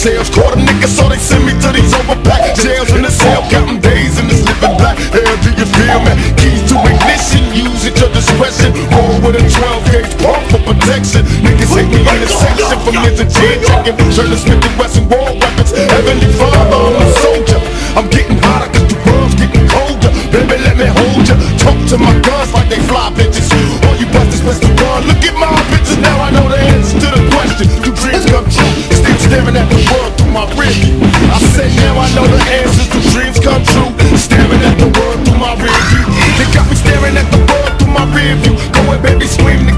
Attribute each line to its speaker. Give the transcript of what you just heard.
Speaker 1: sales. Caught a nigga, so they send me to these overpacked jails. In the cell, counting days in this living black. Hell, do you feel me? Keys to ignition, use at your discretion. Roll with a 12-gauge pump for protection. Niggas hate me in the section from years of gin checking. Turn the Smith & Wesson war weapons. Heavenly Father, I'm a soldier. I'm getting hotter cause the world's getting colder. Baby, let me hold ya. Talk to my guns like they fly bitches. All you busters best to run. Look at my bitches, now I know the answer to the question. Do dreams come true? Still staring at the world through my rearview. I said now I know the answers. Do dreams come true? Staring at the world through my rearview. They got me staring at the world through my rearview. Go ahead, baby, scream.